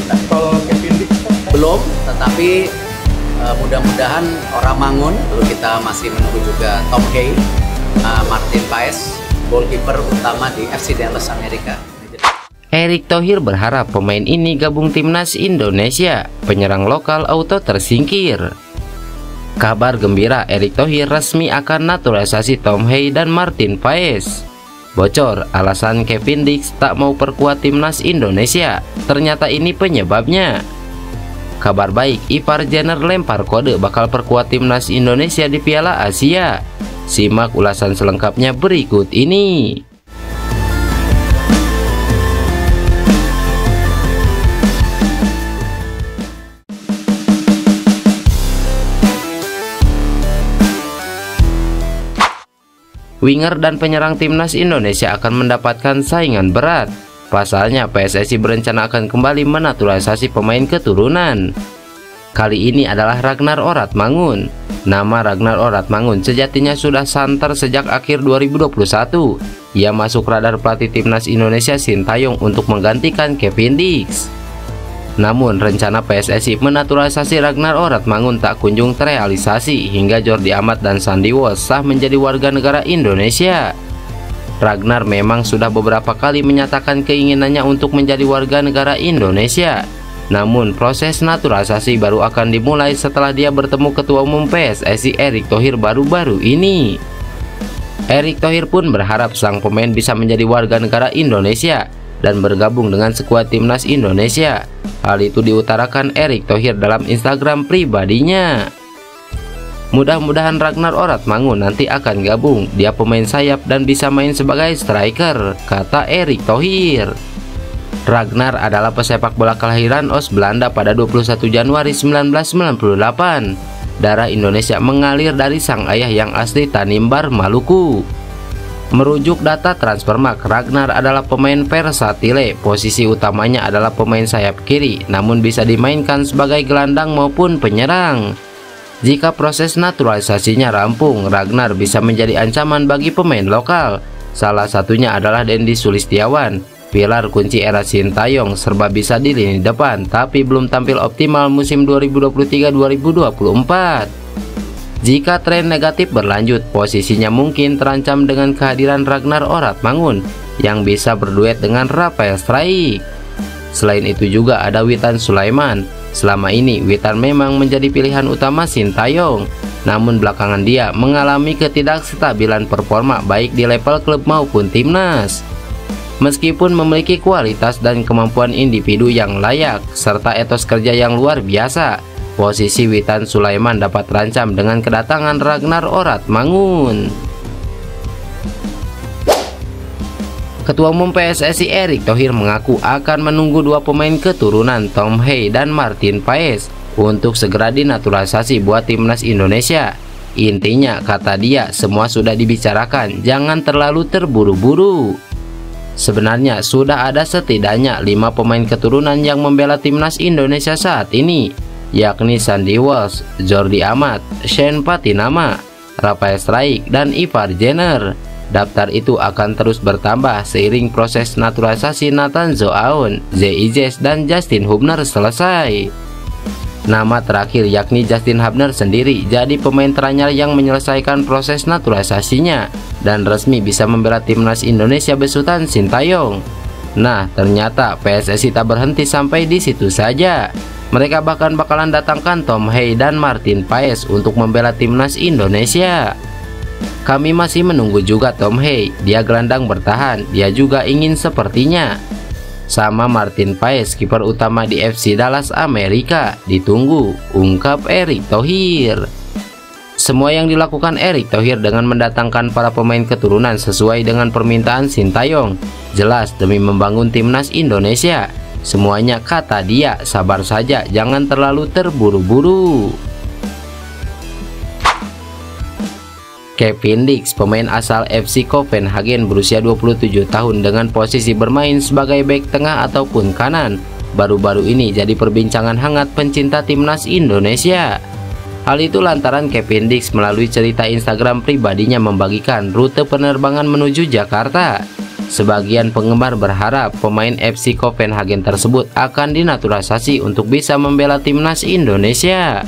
Kalau Kevin Dix Belum, tetapi mudah-mudahan orang Mangun. Lalu kita masih menunggu juga Tom Hay, Martin Paes, goalkeeper utama di FC Dallas Amerika. Erick Thohir berharap pemain ini gabung timnas Indonesia. Penyerang lokal auto tersingkir. Kabar gembira, Erick Thohir resmi akan naturalisasi Tom Hay dan Martin Paes. Bocor, alasan Kevin Dix tak mau perkuat timnas Indonesia. Ternyata ini penyebabnya. Kabar baik, Ivar Jenner lempar kode bakal perkuat timnas Indonesia di Piala Asia. Simak ulasan selengkapnya berikut ini. Winger dan penyerang timnas Indonesia akan mendapatkan saingan berat. Pasalnya PSSI berencana akan kembali menaturalisasi pemain keturunan. Kali ini adalah Ragnar Oratmangun. Nama Ragnar Oratmangun sejatinya sudah santer sejak akhir 2021. Ia masuk radar pelatih timnas Indonesia Sintayong untuk menggantikan Kevin Dix. Namun rencana PSSI menaturalisasi Ragnar Oratmangun tak kunjung terrealisasi hingga Jordi Amat dan Sandy Walsh sah menjadi warga negara Indonesia. Ragnar memang sudah beberapa kali menyatakan keinginannya untuk menjadi warga negara Indonesia. Namun proses naturalisasi baru akan dimulai setelah dia bertemu Ketua Umum PSSI Erick Thohir baru-baru ini. Erick Thohir pun berharap sang pemain bisa menjadi warga negara Indonesia dan bergabung dengan skuad timnas Indonesia. Hal itu diutarakan Erick Thohir dalam Instagram pribadinya. Mudah-mudahan Ragnar Oratmangun nanti akan gabung. Dia pemain sayap dan bisa main sebagai striker, kata Erick Thohir. Ragnar adalah pesepak bola kelahiran OS Belanda pada 21 Januari 1998. Darah Indonesia mengalir dari sang ayah yang asli Tanimbar, Maluku. Merujuk data Transfermarkt, Ragnar adalah pemain versatile. Posisi utamanya adalah pemain sayap kiri, namun bisa dimainkan sebagai gelandang maupun penyerang. Jika proses naturalisasinya rampung, Ragnar bisa menjadi ancaman bagi pemain lokal. Salah satunya adalah Dendi Sulistiawan, pilar kunci era Sintayong, serba bisa di lini depan, tapi belum tampil optimal musim 2023-2024. Jika tren negatif berlanjut, posisinya mungkin terancam dengan kehadiran Ragnar Oratmangun yang bisa berduet dengan Rafael Struijk. Selain itu juga ada Witan Sulaiman. Selama ini Witan memang menjadi pilihan utama Sintayong, namun belakangan dia mengalami ketidakstabilan performa baik di level klub maupun timnas. Meskipun memiliki kualitas dan kemampuan individu yang layak serta etos kerja yang luar biasa, posisi Witan Sulaiman dapat terancam dengan kedatangan Ragnar Oratmangun. Ketua Umum PSSI Erick Thohir mengaku akan menunggu dua pemain keturunan Tom Hay dan Martin Paes untuk segera dinaturalisasi buat timnas Indonesia. Intinya, kata dia, semua sudah dibicarakan, jangan terlalu terburu-buru. Sebenarnya sudah ada setidaknya 5 pemain keturunan yang membela timnas Indonesia saat ini, yakni Sandy Walsh, Jordi Amat, Shane Patinama, Rafael Struijk, dan Ivar Jenner. Daftar itu akan terus bertambah seiring proses naturalisasi Nathan Zoaon, Zee Ijez, dan Justin Hubner selesai. Nama terakhir yakni Justin Hubner sendiri jadi pemain teranyar yang menyelesaikan proses naturalisasinya dan resmi bisa membela timnas Indonesia besutan Sintayong. Nah, ternyata PSSI tak berhenti sampai di situ saja. Mereka bahkan bakalan datangkan Tom Hay dan Martin Paes untuk membela timnas Indonesia. Kami masih menunggu juga Tom Hay, dia gelandang bertahan, dia juga ingin sepertinya. Sama Martin Paes, kiper utama di FC Dallas Amerika, ditunggu, ungkap Erick Thohir. Semua yang dilakukan Erick Thohir dengan mendatangkan para pemain keturunan sesuai dengan permintaan Sintayong, jelas demi membangun timnas Indonesia. Semuanya, kata dia, sabar saja, jangan terlalu terburu-buru. Kevin Dix, pemain asal FC Copenhagen berusia 27 tahun dengan posisi bermain sebagai bek tengah ataupun kanan, baru-baru ini jadi perbincangan hangat pencinta timnas Indonesia. Hal itu lantaran Kevin Dix melalui cerita Instagram pribadinya membagikan rute penerbangan menuju Jakarta. Sebagian penggemar berharap pemain FC Copenhagen tersebut akan dinaturalisasi untuk bisa membela timnas Indonesia.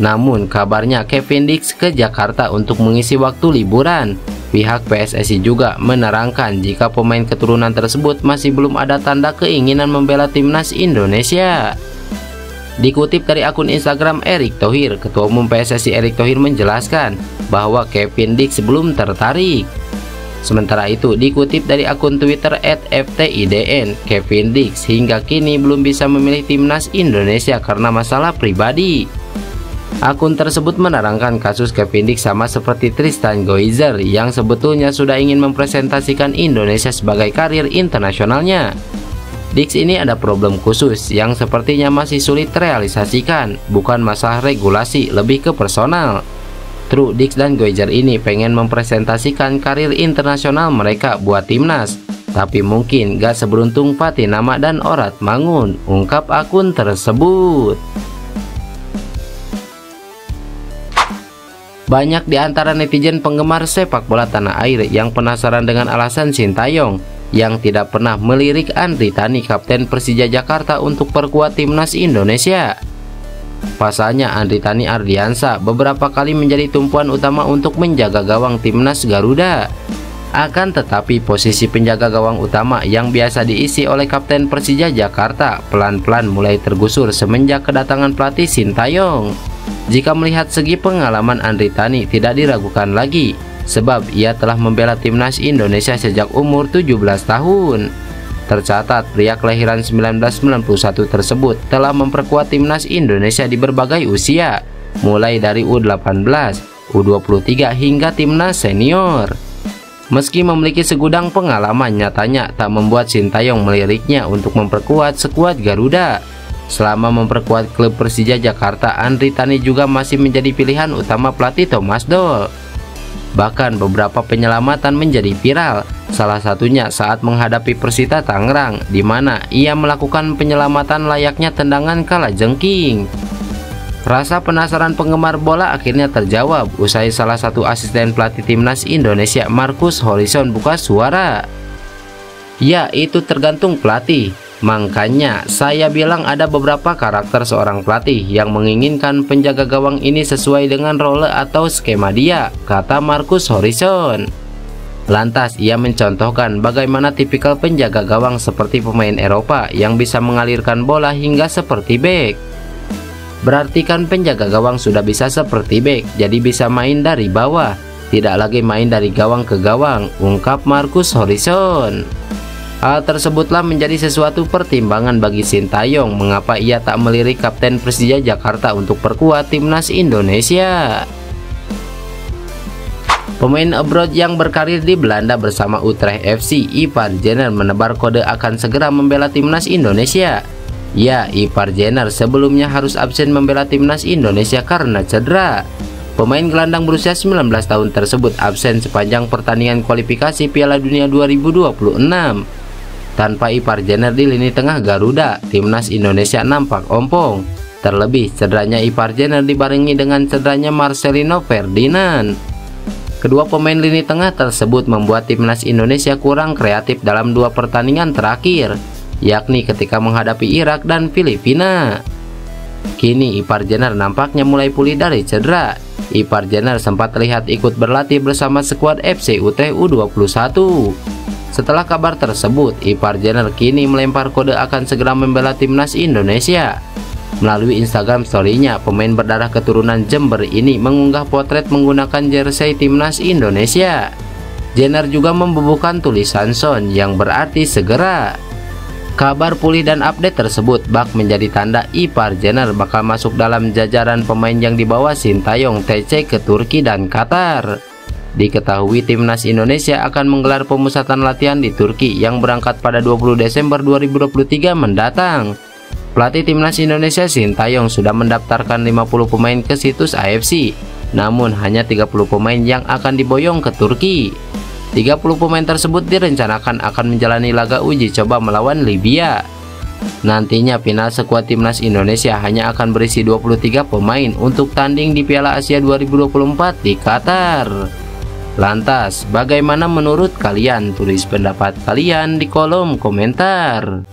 Namun kabarnya Kevin Dix ke Jakarta untuk mengisi waktu liburan. Pihak PSSI juga menerangkan jika pemain keturunan tersebut masih belum ada tanda keinginan membela timnas Indonesia. Dikutip dari akun Instagram Erick Thohir, Ketua Umum PSSI Erick Thohir menjelaskan bahwa Kevin Dix belum tertarik. Sementara itu, dikutip dari akun Twitter @ftidn, Kevin Dix hingga kini belum bisa memilih timnas Indonesia karena masalah pribadi. Akun tersebut menerangkan kasus Kevin Dix sama seperti Tristan Goizer yang sebetulnya sudah ingin mempresentasikan Indonesia sebagai karir internasionalnya. Dix ini ada problem khusus yang sepertinya masih sulit terrealisasikan, bukan masalah regulasi, lebih ke personal. True, Dix dan Goizer ini pengen mempresentasikan karir internasional mereka buat timnas, tapi mungkin gak seberuntung Patinama dan Orat Mangun, ungkap akun tersebut. Banyak di antara netizen penggemar sepak bola tanah air yang penasaran dengan alasan Sintayong yang tidak pernah melirik Andri Tani, kapten Persija Jakarta, untuk perkuat timnas Indonesia. Pasalnya Andri Tani Ardiansa beberapa kali menjadi tumpuan utama untuk menjaga gawang timnas Garuda. Akan tetapi posisi penjaga gawang utama yang biasa diisi oleh kapten Persija Jakarta pelan-pelan mulai tergusur semenjak kedatangan pelatih Sintayong. Jika melihat segi pengalaman, Andri Tani tidak diragukan lagi, sebab ia telah membela timnas Indonesia sejak umur 17 tahun. Tercatat pria kelahiran 1991 tersebut telah memperkuat timnas Indonesia di berbagai usia, mulai dari U18, U23 hingga timnas senior. Meski memiliki segudang pengalaman, nyatanya tak membuat Sintayong meliriknya untuk memperkuat skuad Garuda. Selama memperkuat klub Persija Jakarta, Andri Tani juga masih menjadi pilihan utama pelatih Thomas Doll. Bahkan beberapa penyelamatan menjadi viral, salah satunya saat menghadapi Persita Tangerang, di mana ia melakukan penyelamatan layaknya tendangan kalajengking. Rasa penasaran penggemar bola akhirnya terjawab usai salah satu asisten pelatih timnas Indonesia, Marcus Horizon, buka suara. Ya, itu tergantung pelatih. Makanya saya bilang ada beberapa karakter seorang pelatih yang menginginkan penjaga gawang ini sesuai dengan role atau skema dia, kata Marcus Horizon. Lantas ia mencontohkan bagaimana tipikal penjaga gawang seperti pemain Eropa yang bisa mengalirkan bola hingga seperti bek. Berarti kan penjaga gawang sudah bisa seperti bek, jadi bisa main dari bawah, tidak lagi main dari gawang ke gawang, ungkap Marcus Horizon. Hal tersebutlah menjadi sesuatu pertimbangan bagi Sintayong mengapa ia tak melirik kapten Persija Jakarta untuk perkuat timnas Indonesia. Pemain abroad yang berkarir di Belanda bersama Utrecht FC, Ipar Jenner, menebar kode akan segera membela timnas Indonesia. Ya, Ipar Jenner sebelumnya harus absen membela timnas Indonesia karena cedera. Pemain gelandang berusia 19 tahun tersebut absen sepanjang pertandingan kualifikasi Piala Dunia 2026. Tanpa Ipar Jenner di lini tengah Garuda, timnas Indonesia nampak ompong. Terlebih cederanya Ipar Jenner dibarengi dengan cederanya Marcelino Ferdinand. Kedua pemain lini tengah tersebut membuat timnas Indonesia kurang kreatif dalam dua pertandingan terakhir, yakni ketika menghadapi Irak dan Filipina. Kini Ipar Jenner nampaknya mulai pulih dari cedera. Ipar Jenner sempat terlihat ikut berlatih bersama skuad FC Utrecht U21. Setelah kabar tersebut, Ipar Jenner kini melempar kode akan segera membela timnas Indonesia. Melalui Instagram story-nya, pemain berdarah keturunan Jember ini mengunggah potret menggunakan jersey timnas Indonesia. Jenner juga membubuhkan tulisan Son yang berarti segera. Kabar pulih dan update tersebut bak menjadi tanda Ipar Jenner bakal masuk dalam jajaran pemain yang dibawa Sintayong TC ke Turki dan Qatar. Diketahui timnas Indonesia akan menggelar pemusatan latihan di Turki yang berangkat pada 20 Desember 2023 mendatang. Pelatih timnas Indonesia Sintayong sudah mendaftarkan 50 pemain ke situs AFC, namun hanya 30 pemain yang akan diboyong ke Turki. 30 pemain tersebut direncanakan akan menjalani laga uji coba melawan Libya. Nantinya final skuad timnas Indonesia hanya akan berisi 23 pemain untuk tanding di Piala Asia 2024 di Qatar. Lantas, bagaimana menurut kalian? Tulis pendapat kalian di kolom komentar.